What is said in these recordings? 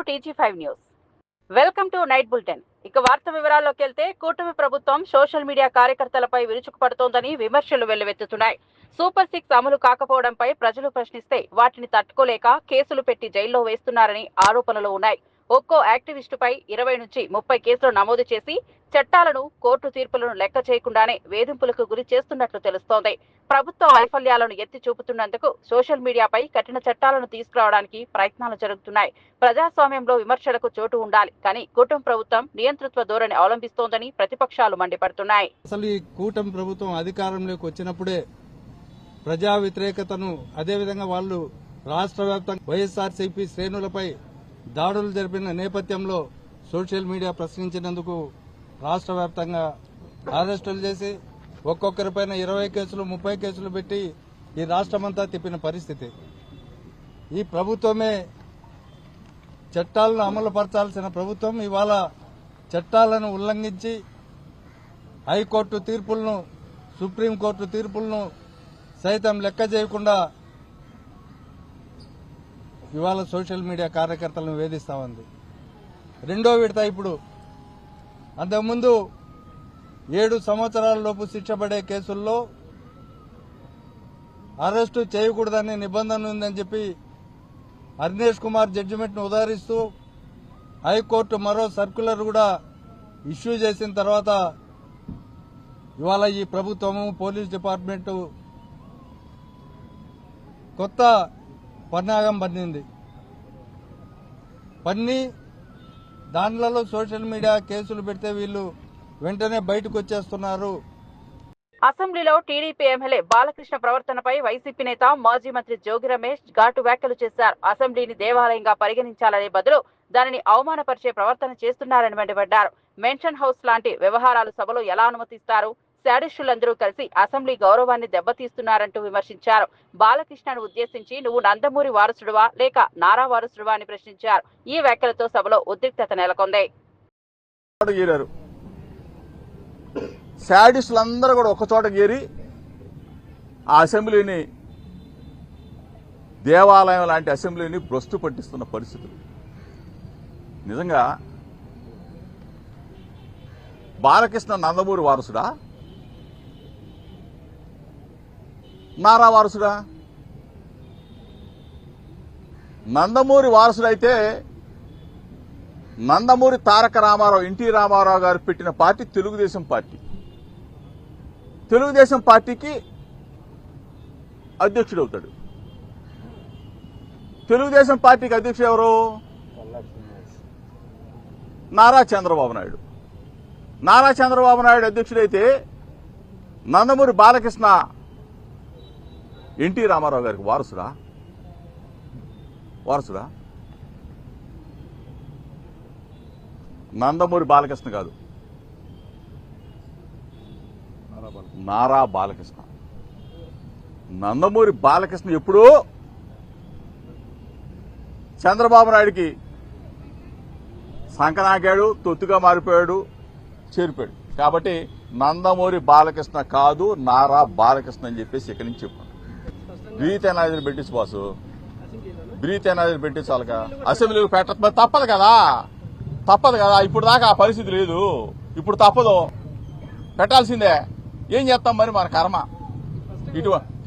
TG5 news. Welcome to night bulletin. ఇక వార్త వివరాల్లోకి వెళ్తే కూటమి ప్రభుత్వం సోషల్ మీడియా కార్యకర్తలపై విరుచుకుపడుతోందని విమర్శలు వెల్లువెత్తుతున్నాయి. సూపర్ 6 అమలు కాకపోవడంపై ప్రజలు ప్రశ్నిస్తే వాటిని తట్టుకోలేక కేసులు పెట్టి జైల్లో వేస్తున్నారని ఆరోపణలు ఉన్నాయి. ఒక్కో యాక్టివిస్టుపై 20 నుంచి 30 కేసులు నమోదు చేసి చట్టాలను, కోర్టు తీర్పులను లెక్క చేయకుండానే వేధింపులకు గురి చేస్తున్నట్లు తెలుస్తోంది. ప్రభుత్వ వైఫల్యాలను ఎత్తి చూపుతున్నందుకు సోషల్ మీడియాపై కఠిన చట్టాలను తీసుకురావడానికి ప్రయత్నాలు జరుగుతున్నాయి. ప్రజాస్వామ్యంలో విమర్శలకు చోటు ఉండాలి, కానీ కూటమి ప్రభుత్వం నియంతృత్వ ధోరణి అవలంబిస్తోందని ప్రతిపక్షాలు మండిపడుతున్నాయి. అసలు ఈ కూటమి ప్రభుత్వం అధికారంలోకి వచ్చినప్పుడే ప్రజా వ్యతిరేకతను, అదేవిధంగా వాళ్ళు రాష్ట్ర వ్యాప్తంగా వైఎస్ఆర్సీపీ శ్రేణులపై దాడులు జరిపిన నేపథ్యంలో సోషల్ మీడియా ప్రశ్నించినందుకు రాష్ట్ర వ్యాప్తంగా అరెస్టులు చేసి ఒక్కొక్కరిపైన 20 కేసులు 30 కేసులు పెట్టి ఈ రాష్ట్రమంతా తిప్పిన పరిస్థితి. ఈ ప్రభుత్వమే చట్టాలను అమలు పరచాల్సిన ప్రభుత్వం ఇవాళ చట్టాలను ఉల్లంఘించి హైకోర్టు తీర్పులను, సుప్రీంకోర్టు తీర్పులను సైతం లెక్క చేయకుండా ఇవాళ సోషల్ మీడియా కార్యకర్తలను వేధిస్తా ఉంది. రెండో విడత ఇప్పుడు. అంతకుముందు 7 సంవత్సరాల లోపు శిక్ష పడే కేసుల్లో అరెస్టు చేయకూడదనే నిబంధన ఉందని చెప్పి అర్నేష్ కుమార్ జడ్జిమెంట్ను ఉదాహరిస్తూ హైకోర్టు మరో సర్క్యులర్ కూడా ఇష్యూ చేసిన తర్వాత ఇవాళ ఈ ప్రభుత్వము, పోలీస్ డిపార్ట్మెంటు కొత్త పన్నాగం పన్ని దానిలలో సోషల్ మీడియా కేసులు పెడితే వీళ్ళు వెంటనే బయటకు వచ్చేస్తున్నారు. అసెంబ్లీలో టీడీపీ ఎమ్మెల్యే బాలకృష్ణ ప్రవర్తనపై వైసీపీ నేత మాజీ మంత్రి జోగి రమేష్ ఘాటు వ్యాఖ్యలు చేశారు. అసెంబ్లీని దేవాలయంగా పరిగణించాలనే బదులు దానిని అవమానపరిచే ప్రవర్తన చేస్తున్నారని మండిపడ్డారు. మెన్షన్ హౌస్ లాంటి వ్యవహారాలు సభలో ఎలా అనుమతిస్తారు? శాడిస్టులందరూ కలిసి అసెంబ్లీ గౌరవాన్ని దెబ్బతీస్తున్నారంటూ విమర్శించారు. బాలకృష్ణను ఉద్దేశించి నువ్వు నందమూరి వారసుడువా లేక నారా వారసుడువా అని ప్రశ్నించారు. ఈ వ్యాఖ్యలతో సభలో ఉద్రిక్తత నెలకొంది. శాడిస్టులందరూ కూడా ఒక చోట చేరి ఆ అసెంబ్లీని, దేవాలయం లాంటి అసెంబ్లీని భ్రష్టు పట్టిస్తున్న పరిస్థితులు. నిజంగా బాలకృష్ణ నందమూరి వారసుడా, నారా వారసుడా? నందమూరి వారసుడైతే నందమూరి తారక రామారావు, ఎన్టీ రామారావు గారు పెట్టిన పార్టీ తెలుగుదేశం పార్టీ. తెలుగుదేశం పార్టీకి అధ్యక్షుడవుతాడు. తెలుగుదేశం పార్టీకి అధ్యక్షుడు ఎవరు? నారా చంద్రబాబు నాయుడు. నారా చంద్రబాబు నాయుడు అధ్యక్షుడైతే నందమూరి బాలకృష్ణ ఎన్టీ రామారావు గారికి వారసుడా? నందమూరి బాలకృష్ణ కాదు, నారా బాలకృష్ణ. నందమూరి బాలకృష్ణ ఎప్పుడూ చంద్రబాబు నాయుడికి సంకనాకాడు, తొత్తుగా మారిపోయాడు, చేరిపోయాడు. కాబట్టి నందమూరి బాలకృష్ణ కాదు, నారా బాలకృష్ణ అని చెప్పేసి ఇక్కడి నుంచి చెప్పాను. బ్రీత్ ఎనాలజీలు పెట్టించు బాసు, బ్రీత్ ఎనాలజీలు పెట్టించాలిగా. అసెంబ్లీలో పెట్ట తప్పదు కదా. ఇప్పుడు దాకా ఆ పరిస్థితి లేదు, ఇప్పుడు తప్పదు, పెట్టాల్సిందే. ఏం చేస్తాం మరి, మన కర్మ.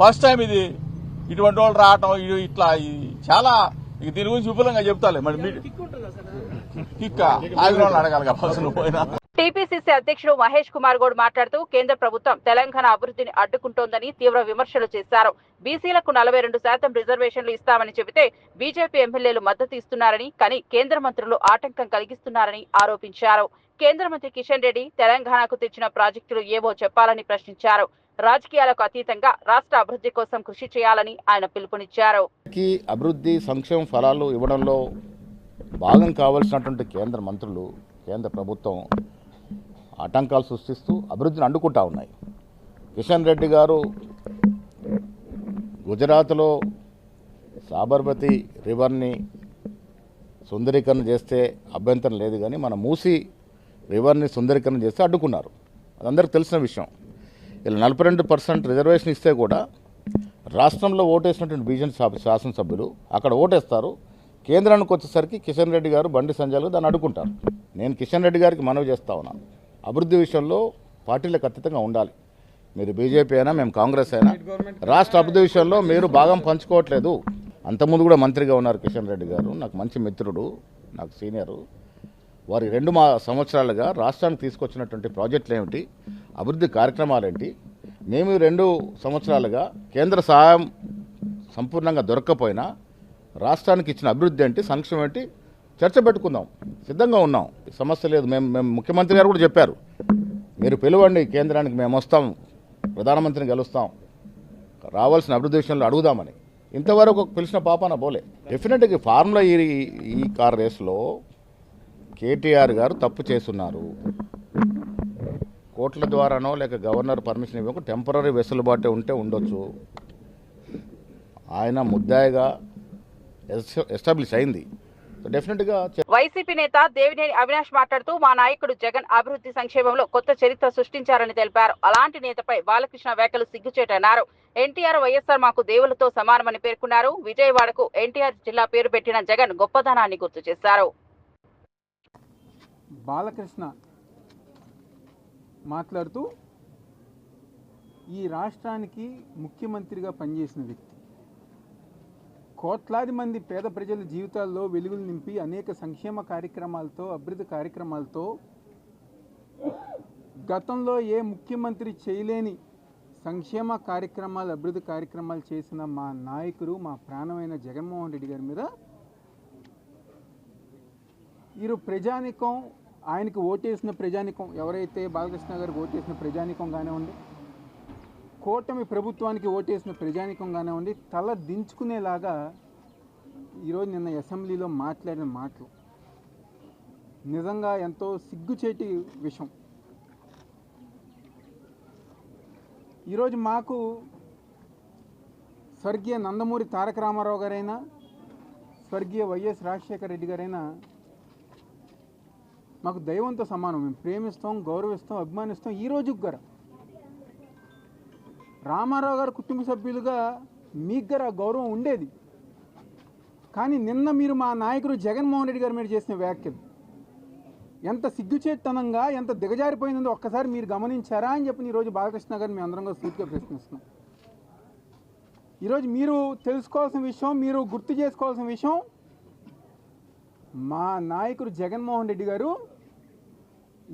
ఫస్ట్ టైం ఇది, ఇటువంటి వాళ్ళు రావటం ఇట్లా చాలా. ఇక దీని గురించి విపులంగా చెప్తాలే. మరి కిక్క ఆగ్రహం అడగాలిగా ఫస్ట్ నువ్వు పోయినా. టీపీసీసీ అధ్యక్షుడు మహేష్ కుమార్ గౌడ్ మాట్లాడుతూ కేంద్ర ప్రభుత్వం తెలంగాణ అభివృద్ధిని అడ్డుకుంటోందని తీవ్ర విమర్శలు చేశారు. బీసీలకు 42% రిజర్వేషన్లు ఇస్తామని చెబితే బీజేపీ ఎమ్మెల్యేలు మద్దతు ఇస్తున్నారని, కానీ కేంద్ర మంత్రులు ఆటంకం కలిగిస్తున్నారని ఆరోపించారు. కేంద్ర మంత్రి కిషన్ రెడ్డి తెలంగాణకు తెచ్చిన ప్రాజెక్టులు ఏవో చెప్పాలని ప్రశ్నించారు. రాజకీయాలకు అతీతంగా రాష్ట్ర అభివృద్ధి కోసం కృషి చేయాలని ఆయన పిలుపునిచ్చారు. అభివృద్ధి సంక్షేమ ఫలాలు ఇవ్వడంలో భాగం కావాల్సినటువంటి కేంద్ర మంత్రులు, కేంద్ర ప్రభుత్వం ఆటంకాలు సృష్టిస్తూ అభివృద్ధిని అడ్డుకుంటా ఉన్నాయి. కిషన్ రెడ్డి గారు గుజరాత్లో సాబర్మతి రివర్ని సుందరీకరణ చేస్తే అభ్యంతరం లేదు, కానీ మన మూసీ రివర్ని సుందరీకరణ చేస్తే అడ్డుకున్నారు. అది అందరికీ తెలిసిన విషయం. ఇలా 42% రిజర్వేషన్ ఇస్తే కూడా రాష్ట్రంలో ఓటేసినటువంటి బీజేపీ శాసనసభ్యులు అక్కడ ఓటేస్తారు, కేంద్రానికి వచ్చేసరికి కిషన్ రెడ్డి గారు, బండి సంజయ్ గారు దాన్ని అడుగుంటారు. నేను కిషన్ రెడ్డి గారికి మనవి చేస్తా ఉన్నాను, అభివృద్ధి విషయంలో పార్టీలకు అతీతంగా ఉండాలి. మీరు బీజేపీ అయినా మేము కాంగ్రెస్ అయినా రాష్ట్ర అభివృద్ధి విషయంలో మీరు భాగం పంచుకోవట్లేదు. అంతకుముందు కూడా మంత్రిగా ఉన్నారు కిషన్ రెడ్డి గారు, నాకు మంచి మిత్రుడు, నాకు సీనియరు. వారి 2 సంవత్సరాలుగా రాష్ట్రానికి తీసుకొచ్చినటువంటి ప్రాజెక్టులు ఏమిటి, అభివృద్ధి కార్యక్రమాలు ఏంటి, మేము 2 సంవత్సరాలుగా కేంద్ర సహాయం సంపూర్ణంగా దొరక్కపోయినా రాష్ట్రానికి ఇచ్చిన అభివృద్ధి ఏంటి, సంక్షేమం ఏంటి చర్చ పెట్టుకుందాం, సిద్ధంగా ఉన్నాం, సమస్య లేదు. మేము ముఖ్యమంత్రి గారు కూడా చెప్పారు, మీరు పిలవండి కేంద్రానికి, మేము వస్తాం, ప్రధానమంత్రిని గెలుస్తాం, రావాల్సిన అభివృద్ధి విషయంలో అడుగుదామని. ఇంతవరకు పిలిచిన పాపాన పోలే. డెఫినెట్గా ఫార్ములా ఈ కార్ రేస్లో కేటీఆర్ గారు తప్పు చేస్తున్నారు. కోర్టుల ద్వారానో లేక గవర్నర్ పర్మిషన్ ఇవ్వక టెంపరీ వెసులుబాటు ఉంటే ఉండొచ్చు. ఆయన ముద్దాయిగా ఎస్టాబ్లిష్ అయింది. డెఫినెట్గా వైసీపీ నేత దేవినేని అవినాష్ మాట్లాడుతూ మా నాయకుడు జగన్ అభివృద్ధి సంక్షేమంలో కొత్త చరిత్ర సృష్టించారని తెలిపారు. అలాంటి నేతపై బాలకృష్ణ వ్యాఖ్యలు సిగ్గుచేటన్నారు. ఎన్టీఆర్, వైఎస్ఆర్ మాకు దేవులతో సమానమని పేర్కొన్నారు. విజయవాడకు ఎన్టీఆర్ జిల్లా పేరు పెట్టిన జగన్ గొప్పదనాన్ని గుర్తు చేశారు. బాలకృష్ణ మాట్లాడుతూ ఈ రాష్ట్రానికి ముఖ్యమంత్రిగా పనిచేసిన వ్యక్తి, కోట్లాది మంది పేద ప్రజల జీవితాల్లో వెలుగులు నింపి అనేక సంక్షేమ కార్యక్రమాలతో, అభివృద్ధి కార్యక్రమాలతో గతంలో ఏ ముఖ్యమంత్రి చేయలేని సంక్షేమ కార్యక్రమాలు, అభివృద్ధి కార్యక్రమాలు చేసిన మా నాయకుడు, మా ప్రాణమైన జగన్మోహన్ రెడ్డి గారి మీద ఈరోజు ప్రజానికం, ఆయనకు ఓటేసిన ప్రజానికం, ఎవరైతే బాలకృష్ణ గారికి ఓటేసిన ప్రజానికం కానివ్వండి, కూటమి ప్రభుత్వానికి ఓటేసిన ప్రజానికం కానివ్వండి, తల దించుకునేలాగా ఈరోజు నిన్న అసెంబ్లీలో మాట్లాడిన మాటలు నిజంగా ఎంతో సిగ్గుచేటి విషయం. ఈరోజు మాకు స్వర్గీయ నందమూరి తారక రామారావు గారైనా, స్వర్గీయ వైఎస్ రాజశేఖర రెడ్డి గారైనా మాకు దైవంతో సమానం. మేము ప్రేమిస్తాం, గౌరవిస్తాం, అభిమానిస్తాం. ఈరోజు గారు రామారావు గారు కుటుంబ సభ్యులుగా మీకు గారు ఆ గౌరవం ఉండేది. కానీ నిన్న మీరు మా నాయకుడు జగన్మోహన్ రెడ్డి గారి మీద చేసిన వ్యాఖ్యలు ఎంత సిగ్గుచేతనంగా, ఎంత దిగజారిపోయిందో ఒక్కసారి మీరు గమనించారా అని చెప్పి ఈరోజు బాలకృష్ణ గారిని మేము అందరం సూటిగా ప్రశ్నిస్తున్నాం. ఈరోజు మీరు తెలుసుకోవాల్సిన విషయం, మీరు గుర్తు చేసుకోవాల్సిన విషయం, మా నాయకుడు జగన్మోహన్ రెడ్డి గారు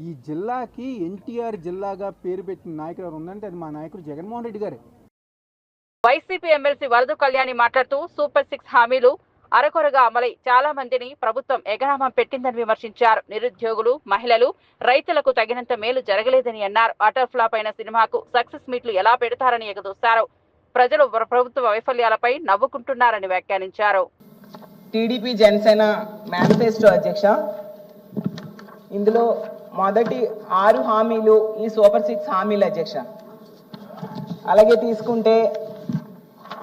ఈ జిల్లాకి ఎన్టీఆర్ జిల్లాగా పేరు పెట్టిన నాయకుడు ఎవరు ఉందంటే అది మా నాయకుడు జగన్మోహన్ రెడ్డి గారే. వైసీపీ ఎమ్మెల్సీ వరద కళ్యాణి మాట్లాడుతూ సూపర్ 6 హామీలు అరకొరగా అమలై చాలా మందిని ప్రభుత్వం ఎగనామం పెట్టిందని విమర్శించారు. నిరుద్యోగులు, మహిళలు, రైతులకు తగినంత మేలు జరగలేదని అన్నారు. అటర్ ఫ్లాప్ అయిన సినిమాకు సక్సెస్ మీట్లు ఎలా పెడతారని ఎగదోశారు. ప్రజలు ప్రభుత్వ వైఫల్యాలపై నవ్వుకుంటున్నారని వ్యాఖ్యానించారు. టీడీపీ జనసేన మేనిఫెస్టో అధ్యక్ష, ఇందులో మొదటి 6 హామీలు ఈ సూపర్ 6 హామీలు అధ్యక్ష. అలాగే తీసుకుంటే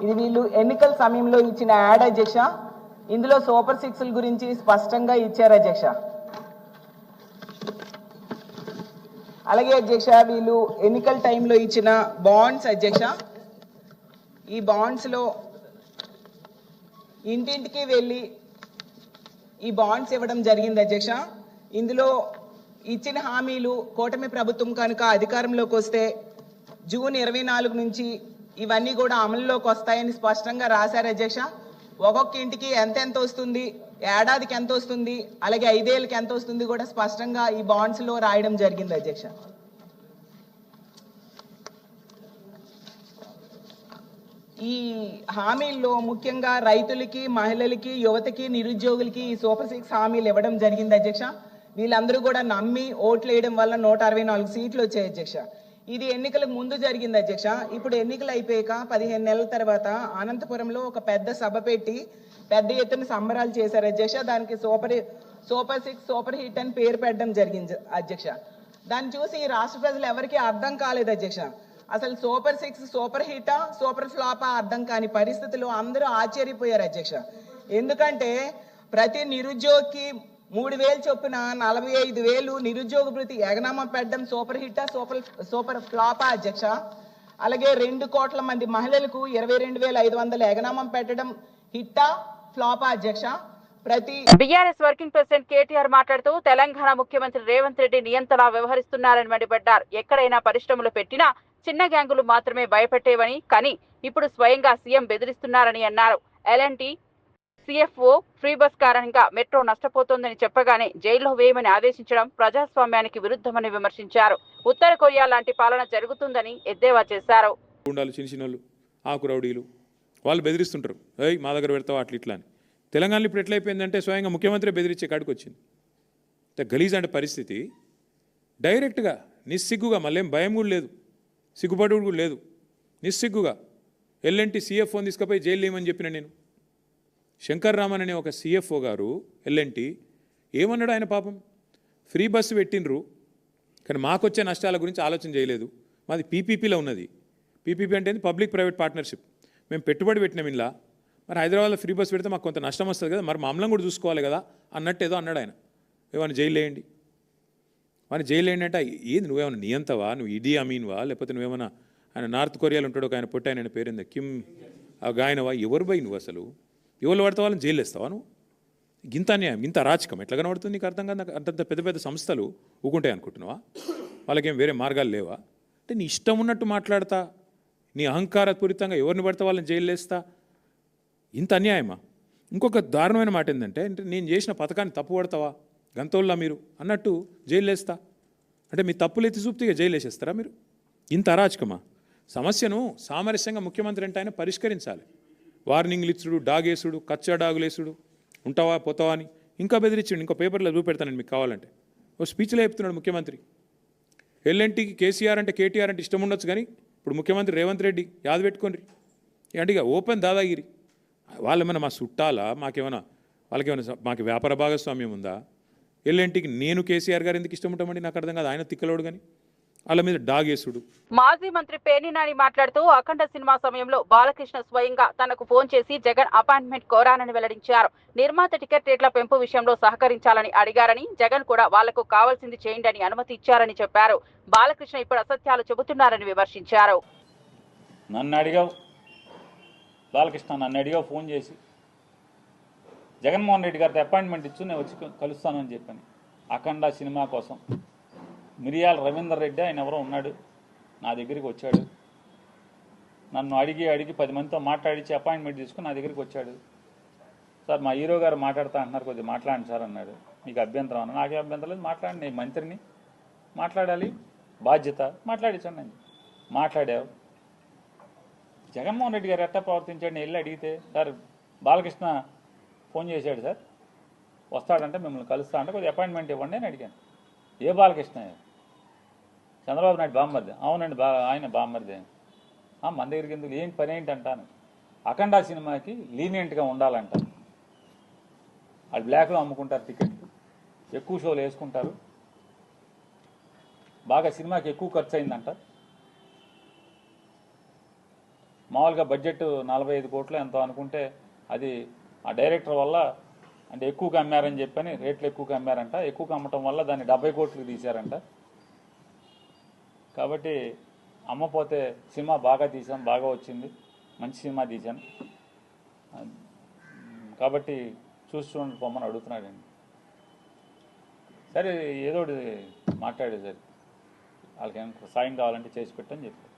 ఇది వీళ్ళు ఎన్నికల సమయంలో ఇచ్చిన యాడ్ అధ్యక్ష. ఇందులో సూపర్ 6ల గురించి స్పష్టంగా ఇచ్చారు అధ్యక్ష. అలాగే అధ్యక్ష వీళ్ళు ఎన్నికల టైంలో ఇచ్చిన బాండ్స్ అధ్యక్ష, ఈ బాండ్స్లో ఇంటింటికి వెళ్ళి ఈ బాండ్స్ ఇవ్వడం జరిగింది అధ్యక్ష. ఇందులో ఇచ్చిన హామీలు కూటమి ప్రభుత్వం కనుక అధికారంలోకి వస్తే జూన్ 24 నుంచి ఇవన్నీ కూడా అమలులోకి వస్తాయని స్పష్టంగా రాశారు అధ్యక్ష. ఒక్కొక్క ఇంటికి ఎంత వస్తుంది, ఏడాదికి ఎంత వస్తుంది, అలాగే 5 ఏళ్ళకి ఎంత వస్తుంది కూడా స్పష్టంగా ఈ బాండ్స్లో రాయడం జరిగింది అధ్యక్ష. ఈ హామీల్లో ముఖ్యంగా రైతులకి, మహిళలకి, యువతకి, నిరుద్యోగులకి ఈ సూపర్ 6 హామీలు ఇవ్వడం జరిగింది అధ్యక్ష. వీళ్ళందరూ కూడా నమ్మి ఓట్లు వేయడం వల్ల 164 సీట్లు వచ్చాయి అధ్యక్ష. ఇది ఎన్నికలకు ముందు జరిగింది అధ్యక్ష. ఇప్పుడు ఎన్నికలు అయిపోయాక 15 నెలల తర్వాత అనంతపురంలో ఒక పెద్ద సభ పెట్టి పెద్ద ఎత్తున సంబరాలు చేశారు అధ్యక్ష. దానికి సూపర్ 6 సూపర్ హిట్ అని పేరు పెట్టడం జరిగింది అధ్యక్ష. దాన్ని చూసి రాష్ట్ర ప్రజలు ఎవరికి అర్థం కాలేదు అధ్యక్ష. అసలు సూపర్ 6 సూపర్ హిటా, సూపర్ ఫ్లాపా అర్థం కాని పరిస్థితుల్లో అందరూ ఆశ్చర్యపోయారు అధ్యక్ష. ఎందుకంటే ప్రతి నిరుద్యోగికి 3,000 చొప్పున 45,000 నిరుద్యోగ భృతి ఎగనామా పెట్టడం సూపర్ హిట్టా, సూపర్ ఫ్లాపా అధ్యక్ష. అలాగే 2 కోట్ల మంది మహిళలకు 22,500 ఎగనామం పెట్టడం హిట్టా, ఫ్లాపా అధ్యక్ష. ప్రతి బీఆర్ఎస్ వర్కింగ్ ప్రెసిడెంట్ కేటీఆర్ మాట్లాడుతూ తెలంగాణ ముఖ్యమంత్రి రేవంత్ రెడ్డి నియంతలా వ్యవహరిస్తున్నారని మండిపడ్డారు. ఎక్కడైనా పరిశ్రమలు పెట్టినా చిన్న గ్యాంగులు మాత్రమే భయపెట్టేవని, కానీ ఇప్పుడు స్వయంగా సీఎం బెదిరిస్తున్నారని అన్నారు. ఎల్ఎన్టీ సిఎఫ్ఓ ఫ్రీ బస్ కారణంగా మెట్రో నష్టపోతోందని చెప్పగానే జైల్లో వేయమని ఆదేశించడం ప్రజాస్వామ్యానికి విరుద్ధమని విమర్శించారు. ఉత్తర కొరియా లాంటి పాలన జరుగుతుందని ఎద్దేవా చేశారు. చిన్న ఆకు రౌడీలు వాళ్ళు బెదిరిస్తుంటారు, ఏయ్ మా దగ్గర పెడతావు అట్లా ఇట్లా అని. తెలంగాణలో ఇప్పుడు ఎట్లయిపోయిందంటే స్వయంగా ముఖ్యమంత్రి బెదిరించే కాడికి వచ్చింది. గలీజ్ అంటే పరిస్థితి. డైరెక్ట్గా నిస్సిగ్గుగా, మళ్ళేం భయం కూడా లేదు, సిగ్గుపడు కూడా లేదు, నిస్సిగ్గుగా ఎల్ఎన్టీ సిఎఫ్ఓని తీసుకుపోయి జైలు వేయమని చెప్పిన నేను. శంకర్ రామన్ అనే ఒక సిఎఫ్ఓ గారు ఎల్ఎన్టీ ఏమన్నాడు ఆయన పాపం? ఫ్రీ బస్సు పెట్టినరు కానీ మాకొచ్చే నష్టాల గురించి ఆలోచన చేయలేదు. మాది పీపీపీలో ఉన్నది. పీపీపీ అంటే పబ్లిక్ ప్రైవేట్ పార్ట్నర్షిప్. మేము పెట్టుబడి పెట్టినాం ఇలా, మరి హైదరాబాద్లో ఫ్రీ బస్ పెడితే మాకు కొంత నష్టం వస్తుంది కదా, మరి మామూలు కూడా చూసుకోవాలి కదా అన్నట్టు ఏదో అన్నాడు ఆయన. ఏమైనా జైలు వేయండి, వాడిని జైలు వేయండి అంటే ఏది నువ్వేమైనా నియంతవా, నువ్వు ఇడీ అమీన్వా, లేకపోతే నువ్వేమన్నా ఆయన నార్త్ కొరియాలో ఉంటాడు ఒక ఆయన పొట్టి ఆయన పేరుందా కిమ్ గాయనవా, ఎవరు పోయి నువ్వు అసలు ఎవరు పడితే వాళ్ళని జైలు వేస్తావా నువ్వు? గింత అన్యాయం, గింత అరాచకం ఎట్లా కనబడుతుంది నీకు అర్థం కాదు. అంతంత పెద్ద పెద్ద సంస్థలు ఊకుంటాయి అనుకుంటున్నావా? వాళ్ళకేం వేరే మార్గాలు లేవా? అంటే నీ ఇష్టం ఉన్నట్టు మాట్లాడతా, నీ అహంకారపూరితంగా ఎవరిని పడితే వాళ్ళని జైలు వేస్తా, ఇంత అన్యాయమా? ఇంకొక దారుణమైన మాట ఏంటంటే, నేను చేసిన పథకాన్ని తప్పు పడతావా గంతోళ్ళ మీరు అన్నట్టు జైలు వేస్తా అంటే మీ తప్పులు ఎత్తి చూపుతీగా జైలు వేసేస్తారా మీరు? ఇంత అరాచకమా? సమస్యను సామరస్యంగా ముఖ్యమంత్రి అంటే ఆయన పరిష్కరించాలి. వార్నింగ్లు ఇచ్చుడు, డాగేసుడు, కచ్చా డాగులేసుడు, ఉంటావా పోతావా అని ఇంకా బెదిరించాడు. ఇంకో పేపర్లో చూపెడతానండి మీకు కావాలంటే. ఓ స్పీచ్లో చెప్తున్నాడు ముఖ్యమంత్రి. ఎల్ఎన్టీకి కేసీఆర్ అంటే కేటీఆర్ అంటే ఇష్టం ఉండొచ్చు, కానీ ఇప్పుడు ముఖ్యమంత్రి రేవంత్ రెడ్డి యాద పెట్టుకోండి అంటే ఇక ఓపెన్ దాదాగిరి. వాళ్ళేమైనా మా చుట్టాలా, మాకేమైనా వాళ్ళకేమైనా మాకు వ్యాపార భాగస్వామ్యం ఉందా? ఎల్ఎన్టీకి నేను కేసీఆర్ గారు ఎందుకు ఇష్టం ఉంటామండి నాకు అర్థం కాదు. ఆయన తిక్కలోడు కానీ వాళ్ళ మీద డాగేసుడు. మాజీ మంత్రి పేర్ని నాని మాట్లాడుతూ అఖండ సినిమా సమయంలో బాలకృష్ణ స్వయంగా తనకు ఫోన్ చేసి జగన్ అపాయింట్మెంట్ కోరానని వెల్లడించారు. నిర్మాత టికెట్ రేట్ల పెంపు విషయంలో సహకరించాలని అడిగారని, జగన్ కూడా వాళ్లకు కావాల్సింది చేయండి అని అనుమతి ఇచ్చారని చెప్పారు. బాలకృష్ణ ఇప్పుడు అసత్యాలు చెబుతున్నారని విమర్శించారు. నన్ను అడిగావు బాలకృష్ణ, నన్ను అడిగావు ఫోన్ చేసి జగన్మోహన్ రెడ్డి గారితో అపాయింట్మెంట్ ఇచ్చు నేను వచ్చి కలుస్తానని చెప్పాను. అఖండ సినిమా కోసం మిరియాల రవీందర్ రెడ్డి ఆయన ఎవరో ఉన్నాడు, నా దగ్గరికి వచ్చాడు. నన్ను అడిగి 10 మందితో మాట్లాడించి అపాయింట్మెంట్ తీసుకుని నా దగ్గరికి వచ్చాడు. సార్ మా హీరో గారు మాట్లాడుతా అంటున్నారు, కొద్దిగా మాట్లాడండి సార్ అన్నాడు. మీకు అభ్యంతరం అన్నా? నాకే అభ్యంతరం లేదు, మాట్లాడండి, నేను మంత్రిని, మాట్లాడాలి, బాధ్యత, మాట్లాడించండి అని మాట్లాడావు. జగన్మోహన్ రెడ్డి గారు ఎట్టా ప్రవర్తించాడు? నేను వెళ్ళి అడిగితే, సార్ బాలకృష్ణ ఫోన్ చేశాడు సార్, వస్తాడంటే మిమ్మల్ని కలుస్తా అంటే కొద్దిగా అపాయింట్మెంట్ ఇవ్వండి అని అడిగాను. ఏ బాలకృష్ణ? చంద్రబాబు నాయుడు బామ్మర్ది. అవునండి, ఆయన బామ్మర్ది. మన దగ్గరికి ఎందుకు, ఏంటి పని ఏంటి అంటాను. అఖండ సినిమాకి లీనియంట్గా ఉండాలంట. వాళ్ళు బ్లాక్లో అమ్ముకుంటారు టికెట్లు, ఎక్కువ షోలు వేసుకుంటారు, బాగా సినిమాకి ఎక్కువ ఖర్చు అయిందంట. మామూలుగా బడ్జెట్ 45 కోట్లు ఎంతో అనుకుంటే అది ఆ డైరెక్టర్ వల్ల అంటే ఎక్కువగా అమ్మారని చెప్పని రేట్లు ఎక్కువగా అమ్మారంట. ఎక్కువగా అమ్మటం వల్ల దాన్ని 70 కోట్లకు తీశారంట. కాబట్టి అమ్మపోతే సినిమా బాగా తీసాం, బాగా వచ్చింది, మంచి సినిమా తీశాను, కాబట్టి చూసి చూడండి పొమ్మని అడుగుతున్నాడండి. సరే ఏదో మాట్లాడే సరే వాళ్ళకి ఏమైనా సాయం కావాలంటే చేసి పెట్టని చెప్పారు.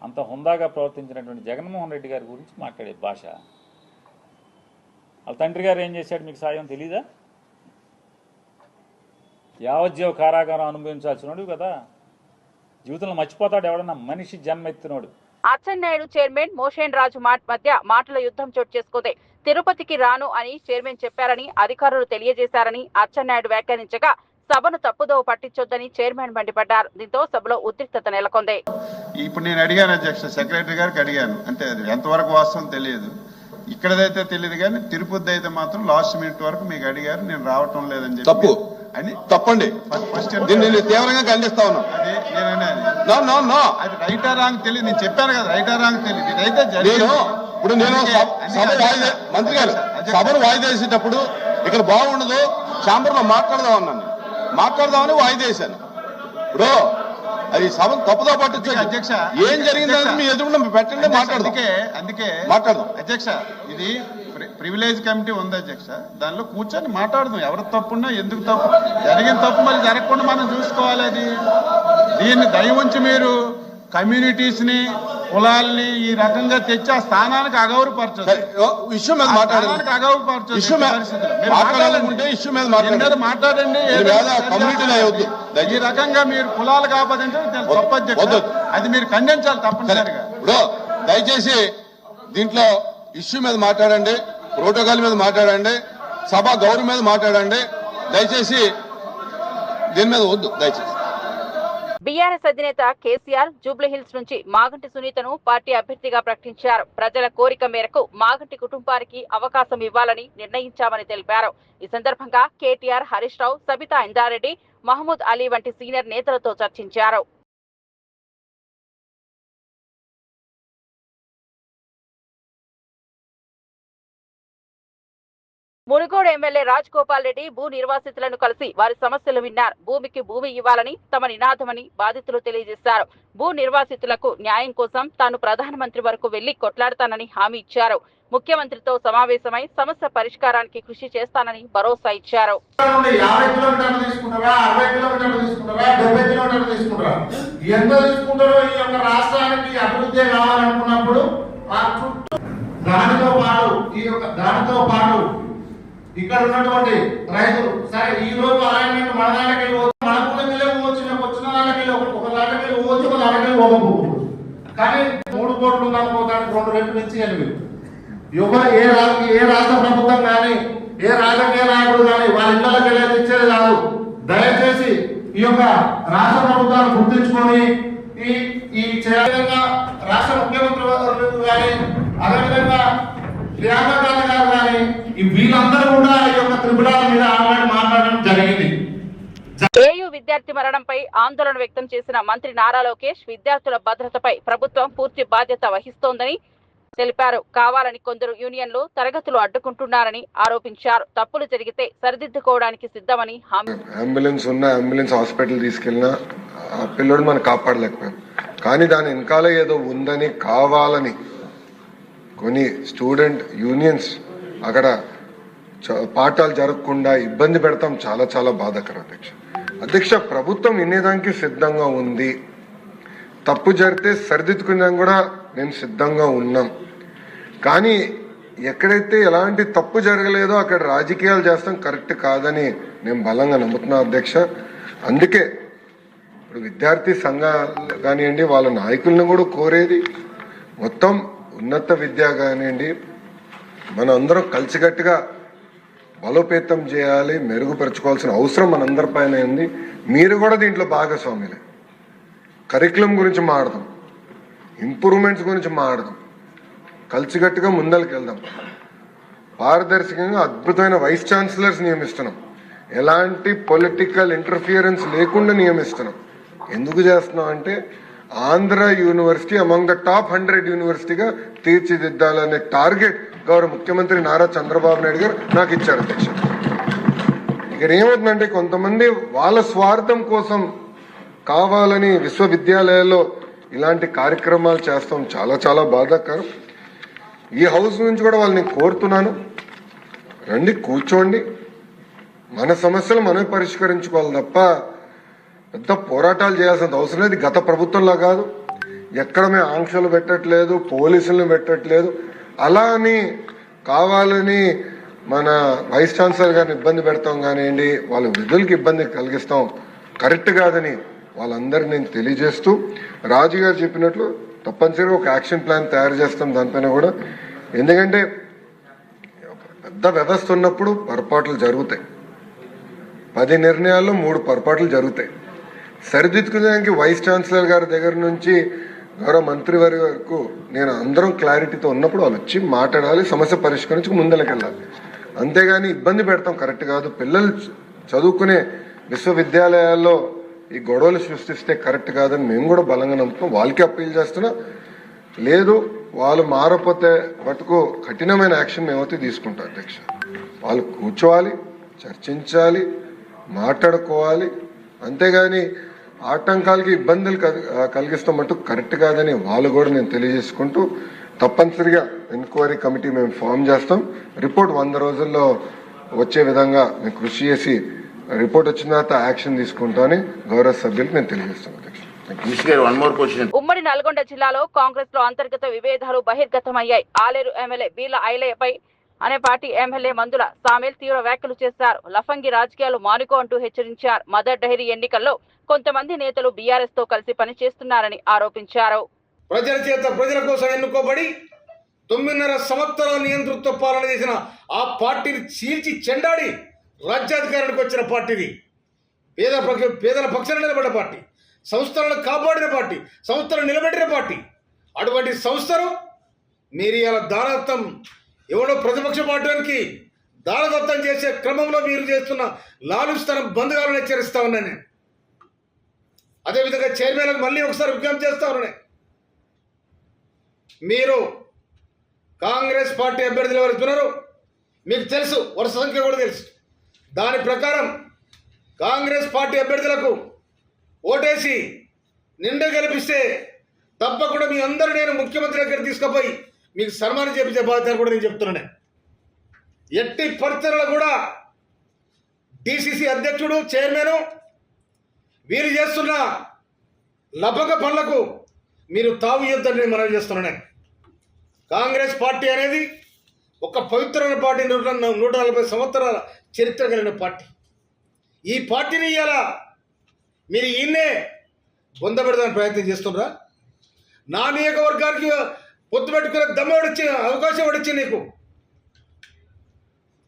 అంత హుందాగా ప్రవర్తించినటువంటి జగన్మోహన్ రెడ్డి గారి గురించి మాట్లాడే భాష. వాళ్ళ తండ్రి గారు ఏం చేశాడు మీకు సాయం తెలీదా? యావజ్జీవ కారాగారం అనుభవించాల్సినోడు కదా, జీవితంలో మర్చిపోతాడు ఎవడన్నా మనిషి జన్మెత్తినోడు. అచ్చెన్నాయుడు చైర్మన్ మోషన్ రాజు మధ్య మాటల యుద్ధం చోటు చేసుకుంది. తిరుపతికి రాను అని చైర్మన్ చెప్పారని అధికారులు తెలియజేశారని అచ్చెన్నాయుడు వ్యాఖ్యానించగా సభను తప్పుదోవ పట్టించొద్దని చైర్మన్ మండిపడ్డారు. దీంతో సభలో ఉద్రిక్తత నెలకొంది. ఇప్పుడు నేను అడిగాను అధ్యక్ష, సెక్రటరీ గారికి అడిగాను, అంటే అది ఎంతవరకు వాస్తవం తెలియదు, ఇక్కడదైతే తెలియదు కానీ తిరుపతి అయితే మాత్రం లాస్ట్ మినిట్ వరకు మీకు అడిగారు, నేను రావటం లేదని చెప్పి. తప్పు అని తప్పండి, ఫస్ట్ తీవ్రంగా ఖండిస్తా ఉన్నాను. అది నేను అది రైట్ ఆ రాంగ్ తెలియదు, నేను చెప్పాను కదా రైట్ ఆ రాంగ్ తెలియదు. ఇదైతే ఇప్పుడు నేను మంత్రి గారు సభను వాయిదా వేసేటప్పుడు ఇక్కడ బాగుండదు ఛాంబర్ లో మాట్లాడదామని వాయిదా వేశాను. ఇప్పుడు అది సభను తప్పుదో పట్టించండి. అధ్యక్ష, ఏం జరిగిందని మీ ఎదురుగా పెట్టండి, మాట్లాడదాం. అందుకే మాట్లాడదాం. అధ్యక్ష, ఇది ప్రివిలేజ్ కమిటీ ఉంది అధ్యక్ష, దానిలో కూర్చొని మాట్లాడదాం. ఎవరు తప్పున్నా ఎందుకు తప్పు జరిగిన తప్పు మళ్ళీ జరగకుండా మనం చూసుకోవాలి. అది దీన్ని దయ ఉంచి మీరు కమ్యూనిటీస్ ని కులాల్ని ఈ రకంగా తెచ్చి ఆ స్థానానికి అగౌరవపరచదు. ఇష్యూ మీద మాట్లాడండి. అగౌరవపరచదు. ఇష్యూ మాట్లాడాలనుకుంటే ఇష్యూ మీద మాట్లాడండి. ఈ రకంగా మీరు కులాలు కాపాదంటే తప్పు అధ్యక్ష, అది మీరు ఖండించాలి తప్పనిసరిగా. ఇప్పుడు దయచేసి దీంట్లో ఇష్యూ మీద మాట్లాడండి, ప్రోటోకాల్ మీద మాట్లాడండి, సభ గౌరవం మీద మాట్లాడండి. దయచేసి దీని మీద వద్దు. దయచేసి బీఆర్ఎస్ అధినేత కేసీఆర్ జూబ్లీహిల్స్ నుంచి మాగంటి సునీతను పార్టీ అభ్యర్థిగా ప్రకటించారు. ప్రజల కోరిక మేరకు మాగంటి కుటుంబానికి అవకాశం ఇవ్వాలని నిర్ణయించామని తెలిపారు. ఈ సందర్భంగా కేటీఆర్, హరీష్ రావు, సబితా ఇంద్రారెడ్డి, మహమూద్ అలీ వంటి సీనియర్ నేతలతో చర్చించారు. మునుగోడు ఎమ్మెల్యే రాజగోపాల్ రెడ్డి భూ నిర్వాసితులను కలిసి వారి సమస్యలు విన్నారు. భూమికి భూమి ఇవ్వాలని తమ నినాదమని బాధితులు తెలియజేశారు. భూ నిర్వాసితులకు న్యాయం కోసం తాను ప్రధానమంత్రి వరకు వెళ్లి కొట్లాడతానని హామీ ఇచ్చారు. ముఖ్యమంత్రితో సమావేశమై సమస్య పరిష్కారానికి కృషి చేస్తానని భరోసా ఇచ్చారు. 50 కిలోమీటర్లు తీసుకుంటారా, 60 కిలోమీటర్లు తీసుకుంటారా, 70 కిలోమీటర్లు తీసుకుంటారా, ఎంత తీసుకుంటారో ఈ యొక్క రాష్ట్రానికి అభివృద్ధి కావాలనుకున్నప్పుడు దానితో పాటు ఇక్కడ ఉన్నటువంటి రైతులు సరే ఈ రోజు అలైన్మెంట్ మన దానికి మన కులకెళ్ళి పోవచ్చు, మేము వచ్చిన దానికి ఒక దానికి పోవచ్చు, ఒక దానికి పోకపోవచ్చు. కానీ 3 కోట్లు ఉందనుకో దానికి 2 రెట్లు నుంచి 8. ఏ రాష్ట్ర ప్రభుత్వం కానీ ఏ రాజకీయ నాయకుడు కానీ వాళ్ళ ఇళ్లకి వెళ్ళేది ఇచ్చేది కాదు. దయచేసి ఈ యొక్క రాష్ట్ర ప్రభుత్వాన్ని గుర్తించుకొని ఈ విధంగా రాష్ట్ర ముఖ్యమంత్రి కానీ అదేవిధంగా ప్రియాంక గాంధీ గారు కానీ వీళ్ళందరూ కూడా ఈ యొక్క త్రిపురాల మీద ఆల్రెడీ మాట్లాడడం జరిగింది. ఏయూ విద్యార్థి మరణంపై ఆందోళన వ్యక్తం చేసిన మంత్రి నారా లోకేష్ విద్యార్థుల భద్రతపై ప్రభుత్వం పూర్తి బాధ్యత వహిస్తోందని తెలిపారు. కావాలని కొందరు యూనియన్లు తరగతులు అడ్డుకుంటున్నారని ఆరోపించారు. తప్పులు జరిగితే సరిదిద్దుకోవడానికి సిద్ధమని హామీ. అంబులెన్స్ హాస్పిటల్ తీసుకెళ్లినా ఆ పిల్లడు మనం కాపాడలేకపోయాం. కానీ దాని వెనకాల ఏదో ఉందని కావాలని కొన్ని స్టూడెంట్ యూనియన్స్ అక్కడ పాఠాలు జరగకుండా ఇబ్బంది పెడతాం. చాలా చాలా బాధాకరం అధ్యక్ష. ప్రభుత్వం వినేదానికి సిద్ధంగా ఉంది. తప్పు జరిగితే సరిదిద్దుకునేదానికి కూడా మేము సిద్ధంగా ఉన్నాం. కానీ ఎక్కడైతే ఎలాంటి తప్పు జరగలేదో అక్కడ రాజకీయాలు చేస్తాం కరెక్ట్ కాదని నేను బలంగా నమ్ముతున్నా అధ్యక్ష. అందుకే ఇప్పుడు విద్యార్థి సంఘాలు కానివ్వండి, వాళ్ళ నాయకులను కూడా కోరేది మొత్తం ఉన్నత విద్య కానివ్వండి, మనం అందరం కలిసికట్టుగా బలోపేతం చేయాలి, మెరుగుపరచుకోవాల్సిన అవసరం మనందరిపైన ఉంది. మీరు కూడా దీంట్లో భాగస్వాములే. కరికులం గురించి మాట్లాడదాం, ఇంప్రూవ్మెంట్స్ గురించి మాట్లాడదాం, కలిసికట్టుగా ముందరికి వెళ్దాం. పారదర్శకంగా అద్భుతమైన వైస్ ఛాన్సలర్స్ నియమిస్తున్నాం. ఎలాంటి పొలిటికల్ ఇంటర్ఫియరెన్స్ లేకుండా నియమిస్తున్నాం. ఎందుకు చేస్తున్నాం అంటే Andhra university among the top 100 యూనివర్సిటీగా తీర్చిదిద్దాలనే టార్గెట్ గౌరవ ముఖ్యమంత్రి నారా చంద్రబాబు నాయుడు గారు నాకు ఇచ్చారు అధ్యక్ష. ఇక్కడ ఏమవుతుందంటే కొంతమంది వాళ్ళ స్వార్థం కోసం కావాలని విశ్వవిద్యాలయాల్లో ఇలాంటి కార్యక్రమాలు చేస్తాం. చాలా చాలా బాధాకరం. ఈ హౌస్ నుంచి కూడా వాళ్ళని కోరుతున్నాను, రండి కూర్చోండి, మన సమస్యలు మనమే పరిష్కరించుకోవాలి తప్ప పెద్ద పోరాటాలు చేయాల్సిన అవసరం లేదు. గత ప్రభుత్వంలో కాదు, ఎక్కడ మేము ఆంక్షలు పెట్టట్లేదు, పోలీసులను పెట్టట్లేదు. అలా అని కావాలని మన వైస్ ఛాన్సలర్ గారిని ఇబ్బంది పెడతాం కానివ్వండి, వాళ్ళ విధులకి ఇబ్బంది కలిగిస్తాం కరెక్ట్ కాదని వాళ్ళందరినీ నేను తెలియజేస్తూ, రాజు గారు చెప్పినట్లు తప్పనిసరిగా ఒక యాక్షన్ ప్లాన్ తయారు చేస్తాం దానిపైన కూడా. ఎందుకంటే పెద్ద వ్యవస్థ ఉన్నప్పుడు పొరపాట్లు జరుగుతాయి. 10 నిర్ణయాల్లో 3 పొరపాట్లు జరుగుతాయి. సరిదిద్దుకునేదానికి వైస్ ఛాన్సలర్ గారి దగ్గర నుంచి గౌరవ మంత్రి వారి వరకు నేను అందరం క్లారిటీతో ఉన్నప్పుడు వాళ్ళు వచ్చి మాట్లాడాలి, సమస్య పరిష్కరించి ముందరకెళ్ళాలి. అంతేగాని ఇబ్బంది పెడతాం కరెక్ట్ కాదు. పిల్లలు చదువుకునే విశ్వవిద్యాలయాల్లో ఈ గొడవలు సృష్టిస్తే కరెక్ట్ కాదని మేము కూడా బలంగా నమ్ముతాం. వాళ్ళకి అప్పీల్ చేస్తున్నా. లేదు వాళ్ళు మారకపోతే మటుకు కఠినమైన యాక్షన్ మేమైతే తీసుకుంటాం అధ్యక్ష. వాళ్ళు కూర్చోవాలి, చర్చించాలి, మాట్లాడుకోవాలి. అంతేగాని ఆటంకాలకి ఇబ్బందులు కలిగిస్తాం మటు కరెక్ట్ కాదని వాళ్ళు కూడా నేను తెలియజేసుకుంటూ తప్పనిసరిగా ఎంక్వైరీ కమిటీ మేము ఫామ్ చేస్తాం. రిపోర్ట్ 100 రోజుల్లో వచ్చే విధంగా మేము కృషి చేసి రిపోర్ట్ వచ్చిన తర్వాత యాక్షన్ తీసుకుంటామని గౌరవ సభ్యులకు నేను తెలియజేస్తాను. ఉమ్మడి నల్గొండ జిల్లాలో కాంగ్రెస్ లో అంతర్గత విభేదాలు బహిర్గతమయ్యాయి. ఆలేరు ఎమ్మెల్యే బీర్ల ఐలయ్యపై అనే పార్టీ ఎమ్మెల్యే మందుల సామేల్ తీవ్ర వ్యాఖ్యలు చేశారు. లఫంగి రాజకీయాలు మానుకో అంటూ హెచ్చరించారు. మదర్ డైరీ ఎన్నికల్లో కొంతమంది నేతలు బీఆర్ఎస్ తో కలిసి పనిచేస్తున్నారని ఆరోపించారు. ప్రజల చేత ప్రజల కోసం ఎన్నుకోబడి 9.5 సంవత్సరాల నియంతృత్వ పాలన చేసిన ఆ పార్టీని చీల్చి చెండాడి రాజ్యాధికారానికి వచ్చిన పార్టీని, పేదల పక్షాన నిలబడ్డ పార్టీ, సంస్థలను కాపాడిన పార్టీ, సంస్థలను నిలబెట్టిన పార్టీ. అటువంటి సంస్థను మీరు ఇలా దానదత్తం ఎవడో ప్రతిపక్ష పార్టీకి దానదత్తం చేసే క్రమంలో మీరు చేస్తున్న లాలుస్తనం బంద్ కావాలని హెచ్చరిస్తా ఉన్నాను నేను. అదేవిధంగా చైర్మన్లకు మళ్ళీ ఒకసారి విజ్ఞప్తి చేస్తా ఉన్నాను. మీరు కాంగ్రెస్ పార్టీ అభ్యర్థులు ఎవరుతున్నారో మీకు తెలుసు, వరుస సంఖ్య కూడా తెలుసు. దాని ప్రకారం కాంగ్రెస్ పార్టీ అభ్యర్థులకు ఓటేసి నిండా గెలిపిస్తే తప్పకుండా మీ అందరూ నేను ముఖ్యమంత్రి దగ్గర తీసుకుపోయి మీకు సన్మానం చేపించే బాధ్యత కూడా నేను చెప్తున్నాను. ఎట్టి పరిస్థితుల్లో కూడా డిసిసి అధ్యక్షుడు, చైర్మన్ వీరు చేస్తున్న లభక పనులకు మీరు తావు ఇవ్వద్దని మనం చేస్తున్నాను. కాంగ్రెస్ పార్టీ అనేది ఒక పవిత్రమైన పార్టీ, 140 సంవత్సరాల చరిత్ర కలిగిన పార్టీ. ఈ పార్టీని ఇవాళ మీరు ఈయన్నే బొందపెడదానికి ప్రయత్నం చేస్తున్నారా? నా నియోజకవర్గానికి పొత్తు పెట్టుకునే దమ్మడిచ్చిన అవకాశం వచ్చింది నీకు.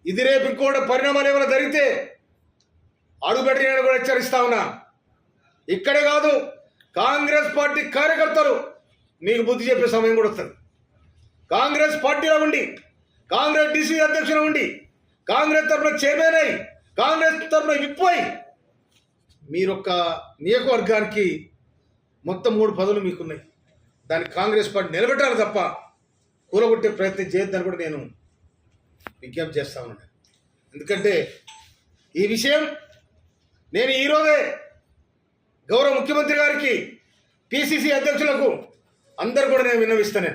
ఇది రేపు ఇంకోటి పరిణామాలు ఏమైనా జరిగితే అడుగుపెట్టి నేను కూడా హెచ్చరిస్తా ఉన్నా. ఇక్కడే కాదు, కాంగ్రెస్ పార్టీ కార్యకర్తలు మీకు బుద్ధి చెప్పే సమయం కూడా వస్తుంది. కాంగ్రెస్ పార్టీలో ఉండి, కాంగ్రెస్ డిసి అధ్యక్షులు ఉండి, కాంగ్రెస్ తరఫున చైర్మన్ అయి, కాంగ్రెస్ తరఫున విప్పోయి మీరొక్క నియోజకవర్గానికి మొత్తం 3 పదవులు మీకున్నాయి. దాన్ని కాంగ్రెస్ పార్టీ నిలబెట్టాలి తప్ప కూలగొట్టే ప్రయత్నం చేయొద్దని కూడా నేను విజ్ఞప్తి చేస్తా ఉన్నాను. ఎందుకంటే ఈ విషయం నేను ఈరోజే గౌరవ ముఖ్యమంత్రి గారికి, పిసిసి అధ్యక్షులకు అందరు కూడా నేను విన్నవిస్తాను.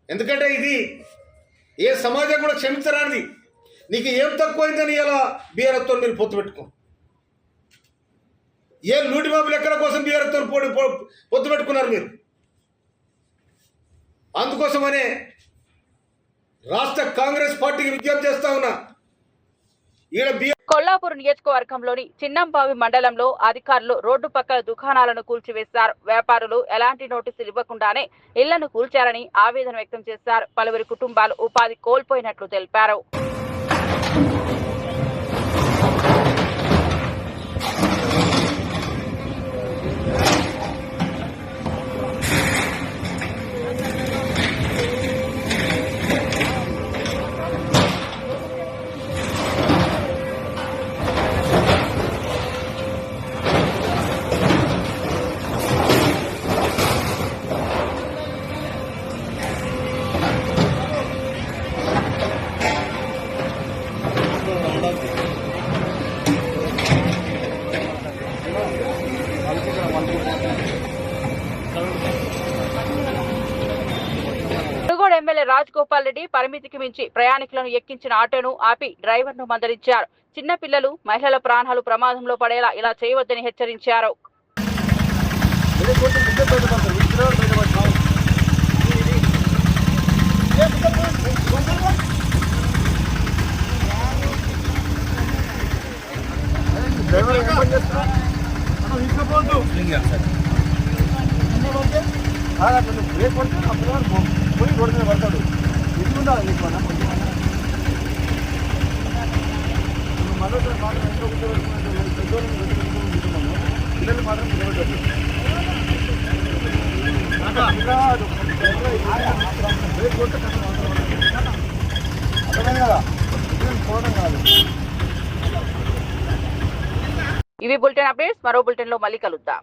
ఎందుకంటే ఇది ఏ సమాజం కూడా క్షమించరానిది. నీకు ఏం తక్కువైందని ఇలా బీఆర్ఎస్తో మీరు పొత్తు పెట్టుకో. ఏ లూటిబాబు లెక్కల కోసం బీఆర్ఎస్తో పొత్తు పెట్టుకున్నారు మీరు. అందుకోసమనే రాష్ట్ర కాంగ్రెస్ పార్టీకి విజ్ఞప్తి చేస్తా ఉన్నా. కొల్లాపూర్ నియోజకవర్గంలోని చిన్నంబావి మండలంలో అధికారులు రోడ్డు పక్కల దుకాణాలను కూల్చివేశారు. వ్యాపారులు ఎలాంటి నోటీసులు ఇవ్వకుండానే ఇళ్లను కూల్చారని ఆవేదన వ్యక్తం చేశారు. పలువురి కుటుంబాలు ఉపాధి కోల్పోయినట్లు తెలిపారు. ఎమ్మెల్యే రాజగోపాల్ రెడ్డి పరిమితికి మించి ప్రయాణికులను ఎక్కించిన ఆటోను ఆపి డ్రైవర్ను మందలించారు. చిన్న పిల్లలు, మహిళల ప్రాణాలు ప్రమాదంలో పడేలా ఇలా చేయవద్దని హెచ్చరించారు. పోయి రోడ్డు మీద పడతాడు. ఇది ఉండాలి నీకు మరోసారి మాత్రం ఎంతో పిల్లలు మాత్రం నిలబెట్టారు. అర్థమే కదా, పోవడం కాదు. ఇవి బులెటిన్ అప్డేట్స్. మరో బులెటిన్ లో మళ్ళీ కలుద్దాం.